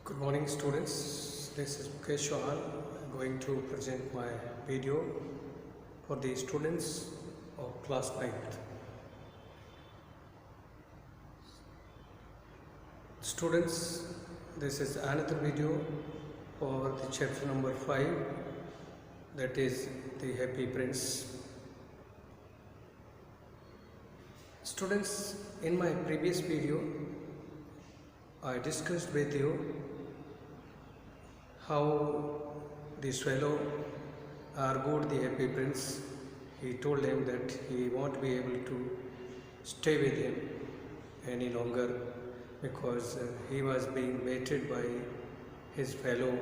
Good morning students, this is Mukesh Chauhan. I'm going to present my video for the students of class 9th. Students, this is another video for the chapter number 5, that is the Happy Prince. Students, in my previous video I discussed with you how the swallow argued the Happy Prince. He told him that he won't be able to stay with him any longer because he was being baited by his fellow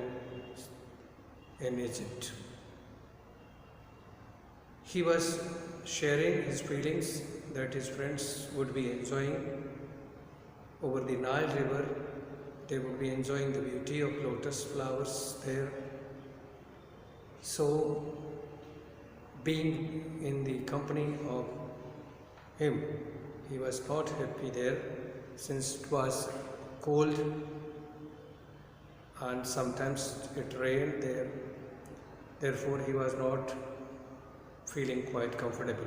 in Egypt. He was sharing his feelings that his friends would be enjoying over the Nile River. They would be enjoying the beauty of lotus flowers there. So, being in the company of him, he was not happy there since it was cold and sometimes it rained there. Therefore, he was not feeling quite comfortable.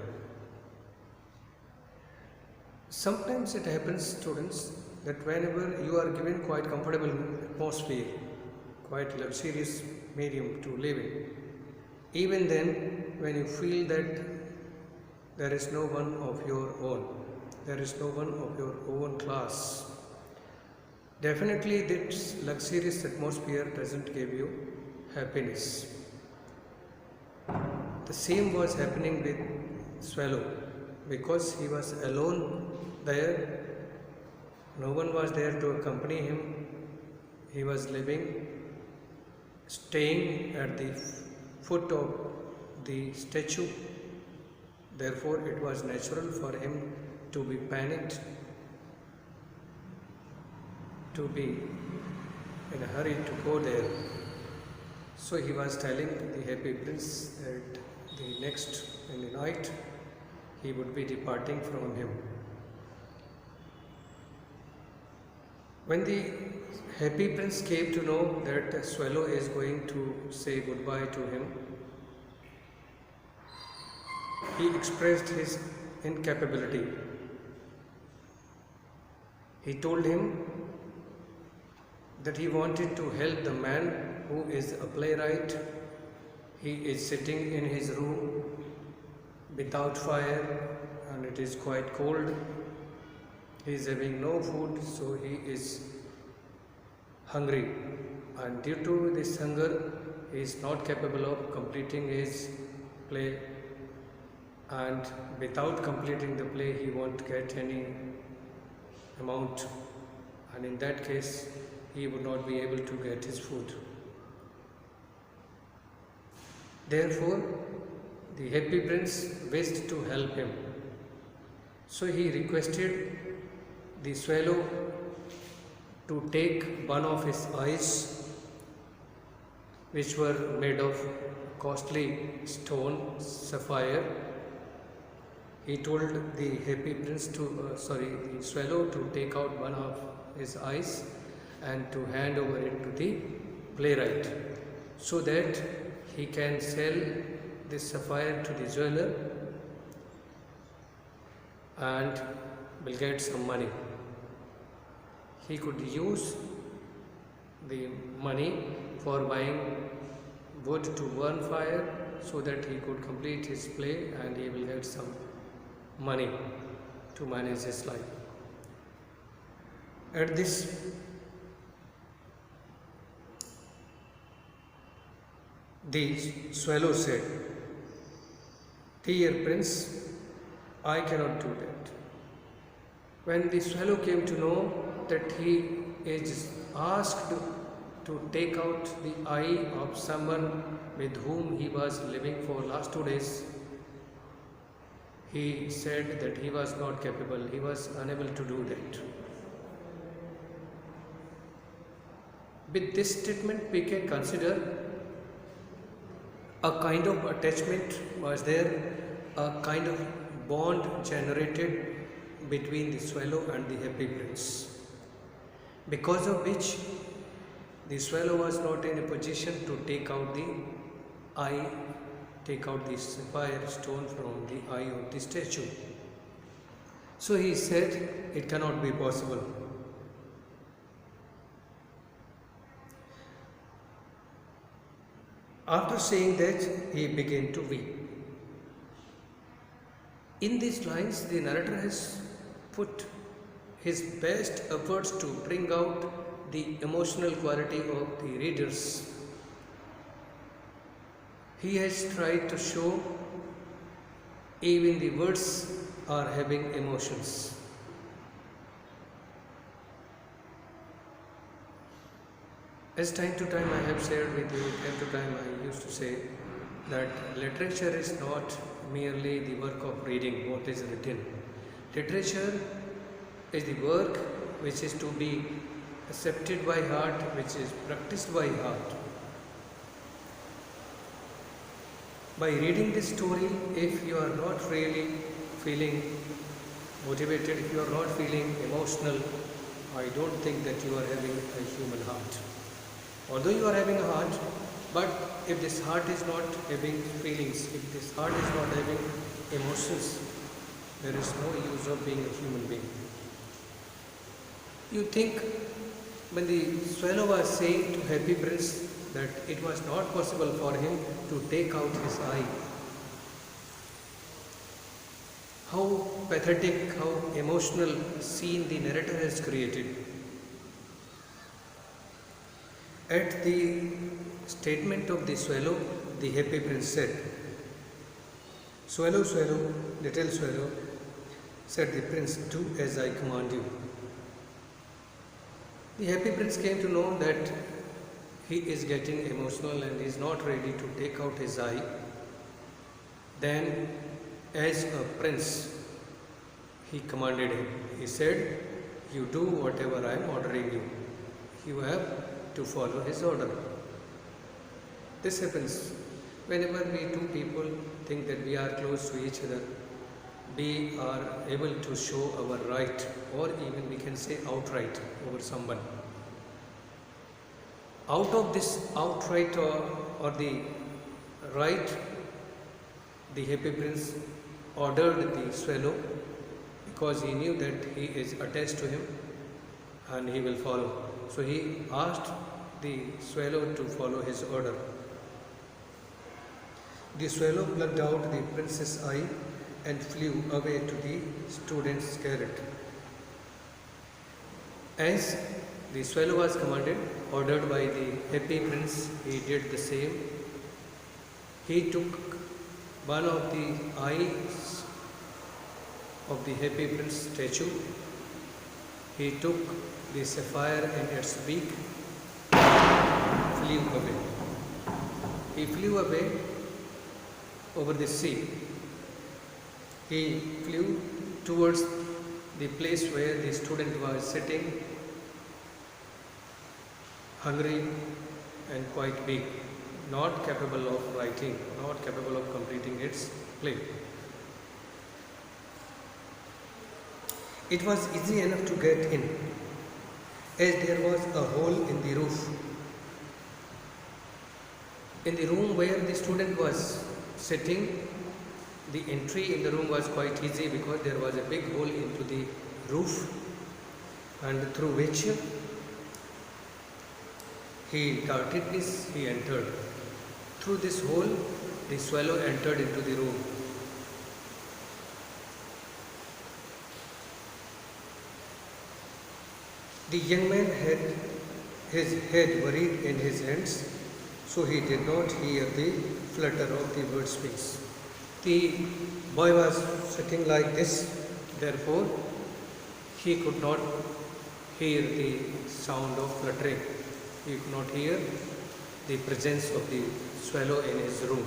Sometimes it happens, students, that whenever you are given quite comfortable atmosphere, quite luxurious medium to live in, even then when you feel that there is no one of your own, there is no one of your own class, definitely this luxurious atmosphere doesn't give you happiness. The same was happening with Swallow, because he was alone there. No one was there to accompany him. He was staying at the foot of the statue. Therefore, it was natural for him to be panicked, to be in a hurry to go there. So he was telling the Happy Prince that in the night, he would be departing from him. When the Happy Prince came to know that Swallow is going to say goodbye to him, he expressed his incapability. He told him that he wanted to help the man who is a playwright. He is sitting in his room without fire and it is quite cold. He is having no food, so he is hungry, and due to this hunger he is not capable of completing his play, and without completing the play he won't get any amount, and in that case he would not be able to get his food. Therefore, the Happy Prince wished to help him. So he requested the Swallow to take one of his eyes, which were made of costly stone, sapphire. He told the Happy Prince the Swallow to take out one of his eyes and to hand over it to the playwright, so that he can sell this sapphire to the jeweler and will get some money. He could use the money for buying wood to burn fire, so that he could complete his play and he will get some money to manage his life. At this, the Swallow said, "Dear Prince, I cannot do that." When the Swallow came to know that he is asked to take out the eye of someone with whom he was living for last 2 days, he said that he was not capable, he was unable to do that. With this statement, we can consider a kind of attachment was there, a kind of bond generated between the Swallow and the Happy Prince, because of which The swallow was not in a position to take out the eye, take out the sapphire stone from the eye of the statue. So he said, it cannot be possible. After saying that, he began to weep. In these lines, the narrator has put his best efforts to bring out the emotional quality of the readers. He has tried to show even the words are having emotions. As time to time I have shared with you, time to time I used to say that literature is not merely the work of reading what is written. Literature is the work which is to be accepted by heart, which is practiced by heart. By reading this story, if you are not really feeling motivated, if you are not feeling emotional, I don't think that you are having a human heart. Although you are having a heart, but if this heart is not having feelings, if this heart is not having emotions, there is no use of being a human being. You think when the swallow was saying to Happy Prince that it was not possible for him to take out his eye, how pathetic, how emotional scene the narrator has created. At the statement of the swallow, the Happy Prince said, "Swallow, swallow, little swallow," said the prince, "do as I command you." The Happy Prince came to know that he is getting emotional and is not ready to take out his eye. Then, as a prince, he commanded him. He said, "You do whatever I am ordering you. You have to follow his order." This happens whenever we two people think that we are close to each other. We are able to show our right, or even we can say outright, over someone. Out of this outright or the right, the Happy Prince ordered the swallow because he knew that he is attached to him and he will follow. So he asked the swallow to follow his order. The swallow plucked out the prince's eye and flew away to the student's garret. As the swallow was commanded, ordered by the Happy Prince, he did the same. He took one of the eyes of the Happy Prince statue. He took the sapphire in its beak, flew away. He flew away over the sea. He flew towards the place where the student was sitting, hungry and quite big, not capable of writing, not capable of completing its play. It was easy enough to get in, as there was a hole in the roof. In the room where the student was sitting, the entry in the room was quite easy because there was a big hole into the roof, and through which he darted this, he entered. Through this hole, the swallow entered into the room. The young man had his head buried in his hands, so he did not hear the flutter of the bird's wings. The boy was sitting like this, therefore he could not hear the sound of fluttering. He could not hear the presence of the swallow in his room.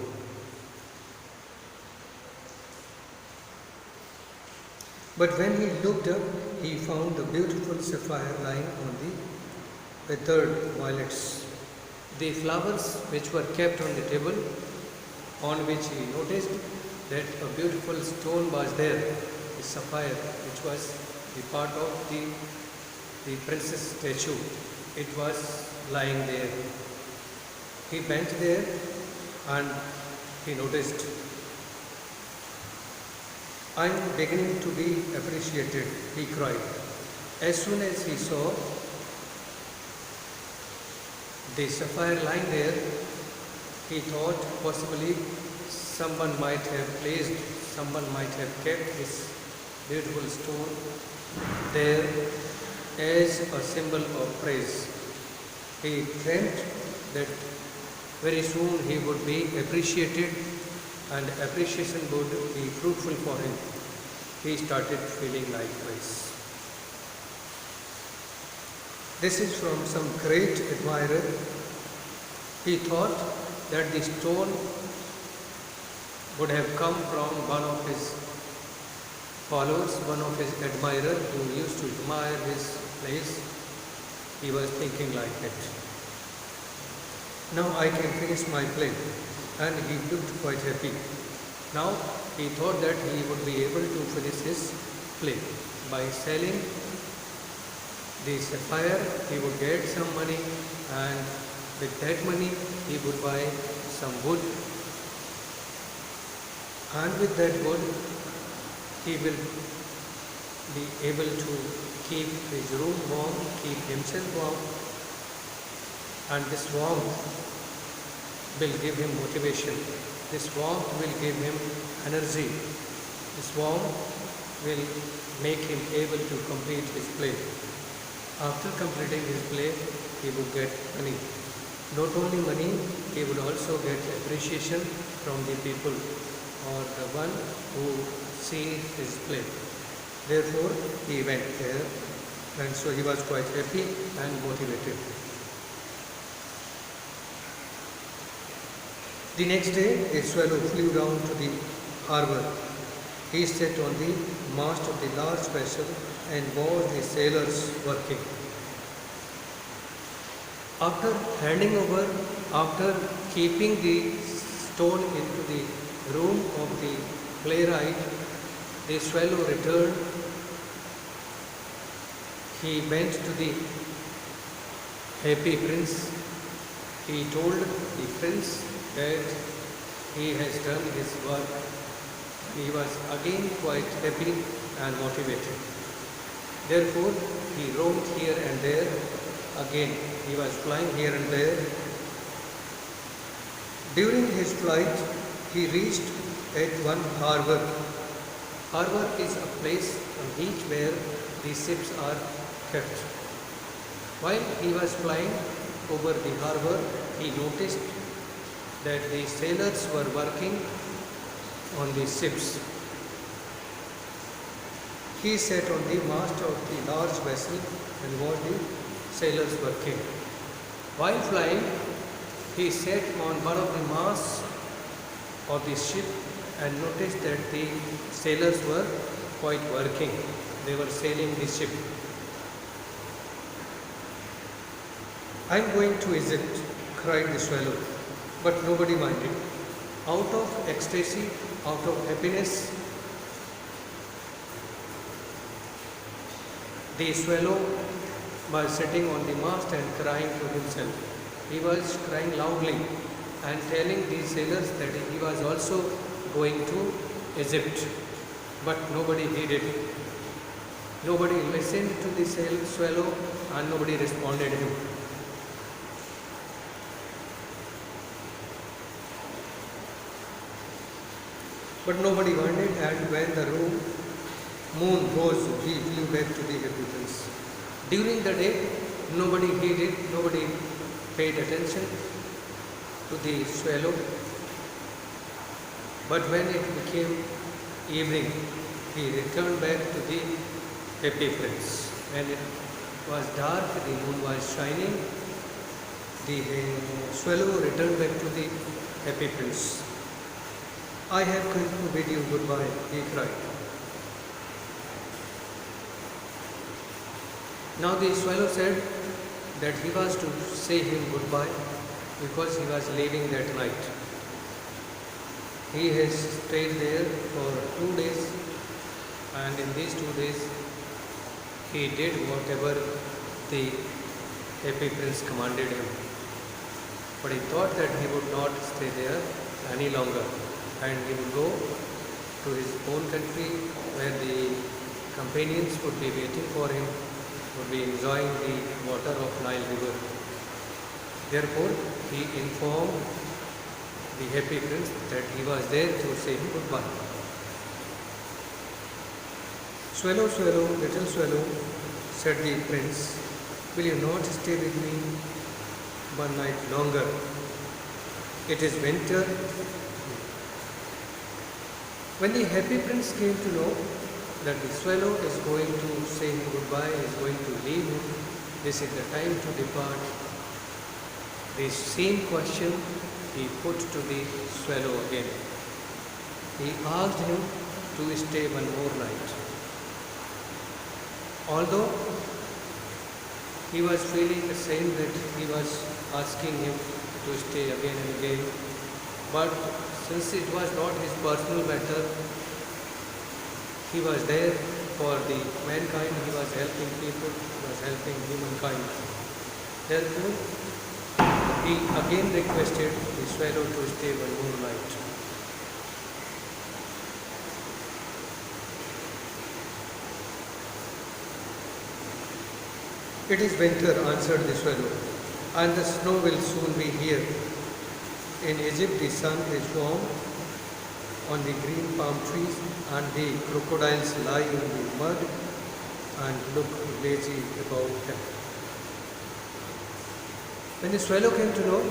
But when he looked up, he found the beautiful sapphire lying on the withered violets. The flowers which were kept on the table, on which he noticed that a beautiful stone was there, the sapphire, which was the part of the princess statue. it was lying there. He bent there and he noticed, "I'm beginning to be appreciated," he cried. As soon as he saw the sapphire lying there, he thought possibly someone might have kept this beautiful stone there as a symbol of praise. He dreamt that very soon he would be appreciated and appreciation would be fruitful for him. He started feeling likewise. This is from some great admirer. He thought that the stone would have come from one of his followers, one of his admirers who used to admire his place. He was thinking like that. Now I can finish my play, and he looked quite happy. Now he thought that he would be able to finish his play by selling the sapphire. He would get some money, and with that money he would buy some wood, and with that wood he will be able to keep his room warm, keep himself warm, and this warmth will give him motivation. This warmth will give him energy. This warmth will make him able to complete his play. After completing his play, he would get money. Not only money, he would also get appreciation from the people or the one who sees his play. Therefore, he went there, and so he was quite happy and motivated. The next day, a swallow flew down to the harbour. He sat on the mast of the large vessel and watched the sailors working. After handing over, after keeping the stone into the room of the playwright, the swallow returned. He went to the happy prince. He told the prince that he has done his work. He was again quite happy and motivated. Therefore, he roamed here and there. Again, he was flying here and there. During his flight, he reached at one harbour. Harbour is a place, a beach where the ships are kept. While he was flying over the harbour, he noticed that the sailors were working on the ships. He sat on the mast of the large vessel and watched the sailors working. While flying, he sat on one of the masts of the ship and noticed that the sailors were quite working. They were sailing the ship. "I'm going to Egypt," cried the swallow, but nobody minded. Out of ecstasy, out of happiness, the swallow was sitting on the mast and crying to himself. He was crying loudly and telling the sailors that he was also going to Egypt, but nobody heeded. Nobody listened to the swallow and nobody responded him. But nobody minded, and when the moon rose, he flew back to the happy prince. During the day, nobody heeded, nobody paid attention to the swallow. But when it became evening, he returned back to the happy prince. When it was dark, the moon was shining, the swallow returned back to the happy prince. "I have come to bid you goodbye," he cried. Now the swallow said that he was to say him goodbye because he was leaving that night. He has stayed there for 2 days, and in these 2 days he did whatever the Happy Prince commanded him. But he thought that he would not stay there any longer and he would go to his own country where the companions would be waiting for him, would be enjoying the water of Nile river. Therefore, he informed the Happy Prince that he was there to say him goodbye. Swallow, swallow, little swallow, said the prince, will you not stay with me one night longer? It is winter. When the Happy Prince came to know that the swallow is going to say him goodbye, is going to leave him, this is the time to depart, the same question he put to the swallow again. He asked him to stay one more night. Although he was feeling the same that he was asking him to stay again and again, but since it was not his personal matter, he was there for the mankind, he was helping people, he was helping humankind. Therefore, he again requested the swallow to stay one more night. It is winter, answered the swallow, and the snow will soon be here. In Egypt, the sun is warm on the green palm trees, and the crocodiles lie in the mud and look lazy about them. When the swallow came to know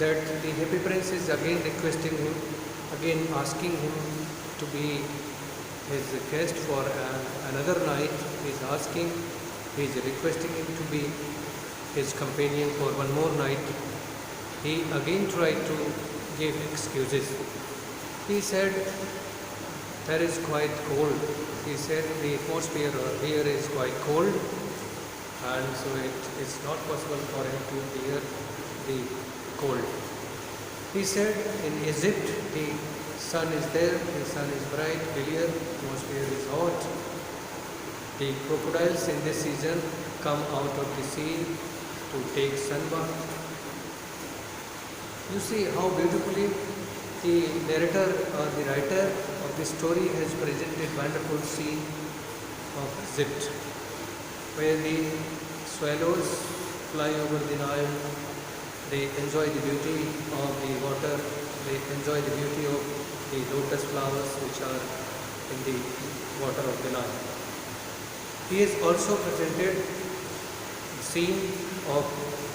that the Happy Prince is again requesting him, again asking him to be his guest for another night, he is requesting him to be his companion for one more night, he again tried to give excuses. He said, there is quite cold. He said the atmosphere here is quite cold, and so it is not possible for him to bear the cold. He said in Egypt the sun is there, the sun is bright, clear, atmosphere is hot. The crocodiles in this season come out of the sea to take sunbath. You see how beautifully the narrator or the writer of the story has presented wonderful scene of Egypt, where the swallows fly over the Nile, they enjoy the beauty of the water, they enjoy the beauty of the lotus flowers which are in the water of the Nile. He has also presented the scene of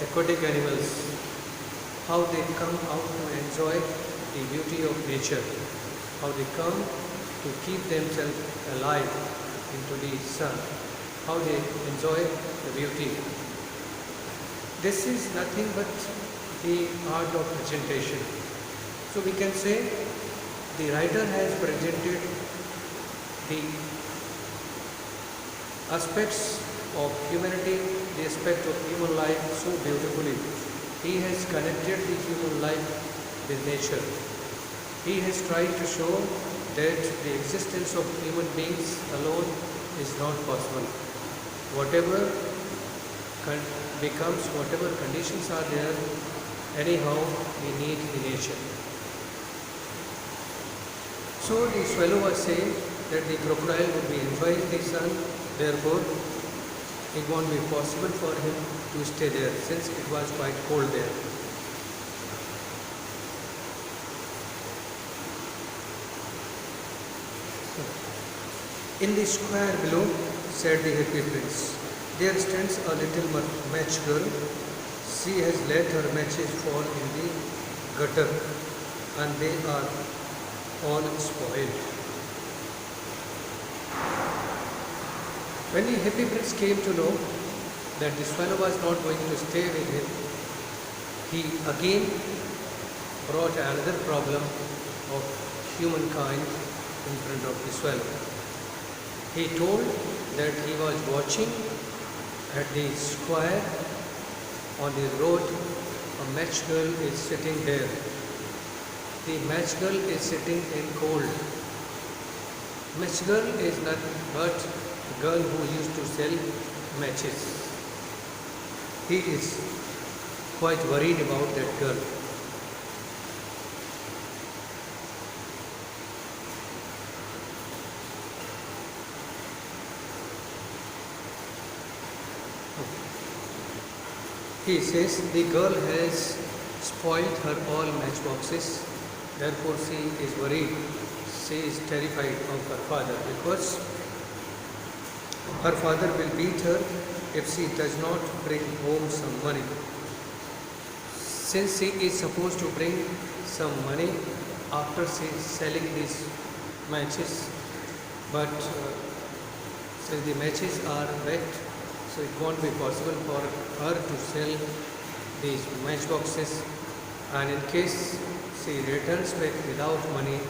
aquatic animals, how they come out to enjoy the beauty of nature, how they come to keep themselves alive into the sun, how they enjoy the beauty. This is nothing but the art of presentation. So we can say the writer has presented the aspects of humanity, the aspect of human life so beautifully. He has connected the human life with nature. He has tried to show that the existence of human beings alone is not possible. Whatever whatever conditions are there, anyhow we need the nature. So the swallow was saying that the crocodile would be enjoying the sun, therefore it won't be possible for him to stay there since it was quite cold there. In the square below, said the Happy Prince, there stands a little match girl. She has let her matches fall in the gutter and they are all spoiled. When the Happy Prince came to know that the swallow was not going to stay with him, he again brought another problem of humankind in front of the swallow. He told that he was watching at the square on the road, a match girl is sitting there. The match girl is sitting in cold. Match girl is nothing but a girl who used to sell matches. he is quite worried about that girl. He says the girl has spoiled her all matchboxes, therefore she is worried. She is terrified of her father because her father will beat her if she does not bring home some money. Since she is supposed to bring some money after she is selling these matches, but since the matches are wet, so it won't be possible for her to sell these matchboxes, and in case she returns back without money,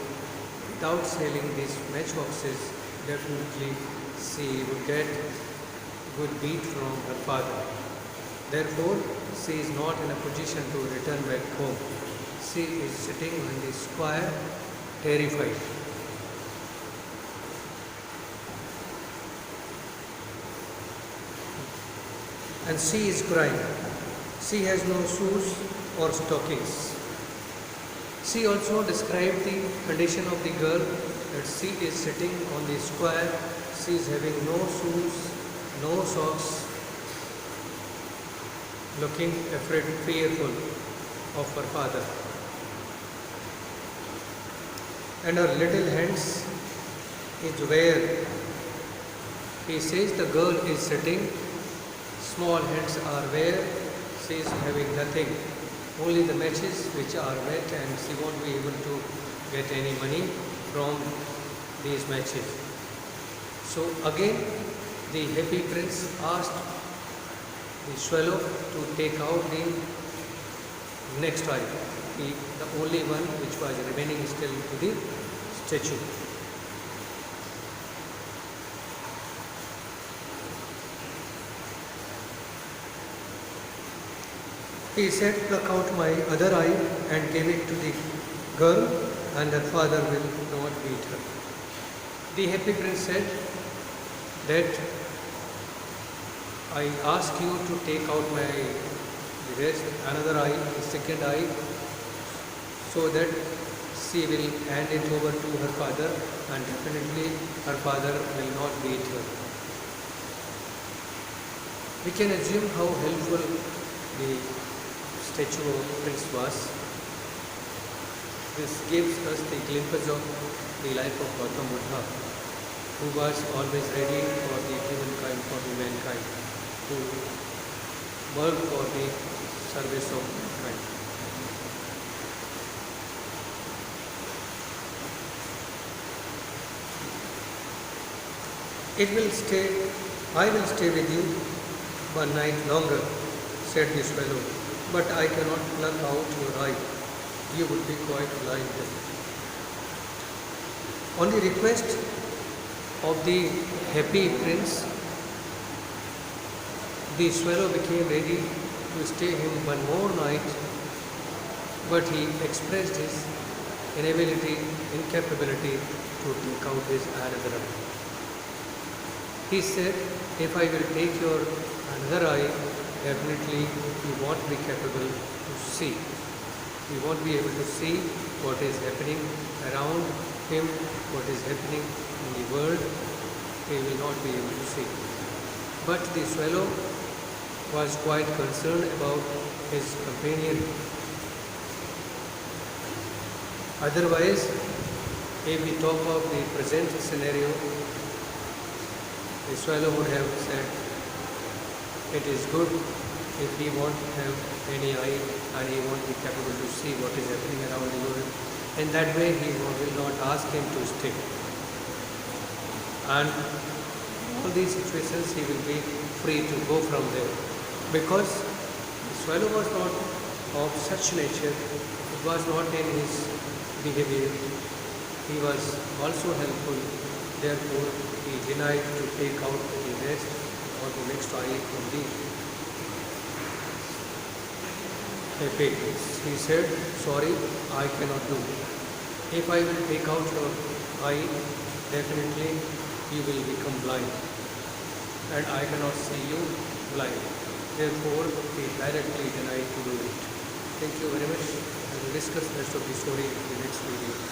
without selling these matchboxes, definitely she would get good beat from her father. Therefore, she is not in a position to return back home. She is sitting on the square, terrified. And she is crying. She has no shoes or stockings. She also described the condition of the girl, that she is sitting on the square, she is having no shoes, no socks, looking afraid, fearful of her father. And her little hands is where he says the girl is sitting, small hands are where she is having nothing, only the matches which are wet, and she won't be able to get any money from these matches. So again the happy prince asked the swallow to take out the next eye, the only one which was remaining still to the statue. He said, pluck out my other eye and give it to the girl, and her father will not beat her. The happy prince said that I ask you to take out my another eye, the second eye, so that she will hand it over to her father, and definitely her father will not beat her. We can assume how helpful the statue of Prince was. This gives us the glimpse of the life of Gautam Buddha, who was always ready for the humankind, for the mankind, who worked for the service of mankind. I will stay with you one night longer, said the swallow, but I cannot pluck out your eye. You would be quite blind then. On the request of the happy prince, the swallow became ready to stay him one more night, but he expressed his incapability to take out his another eye. He said, if I will take your another eye, definitely you won't be capable to see. You won't be able to see what is happening around him, what is happening in the world. He will not be able to see. But the swallow was quite concerned about his companion. Otherwise, if we talk of the present scenario, the swallow would have said, it is good if he won't have any eye and he won't be capable to see what is happening around the world. In that way, he will not ask him to stay. And all these situations, he will be free to go from there. Because the swallow was not of such nature, it was not in his behavior. He was also helpful, therefore he denied to take out the rest or the next eye from the happy. He said, sorry, I cannot do. If I will take out your eye, definitely you will become blind, and I cannot see you blind. Therefore, he directly denied to do it. Thank you very much. I will discuss the rest of the story in the next video.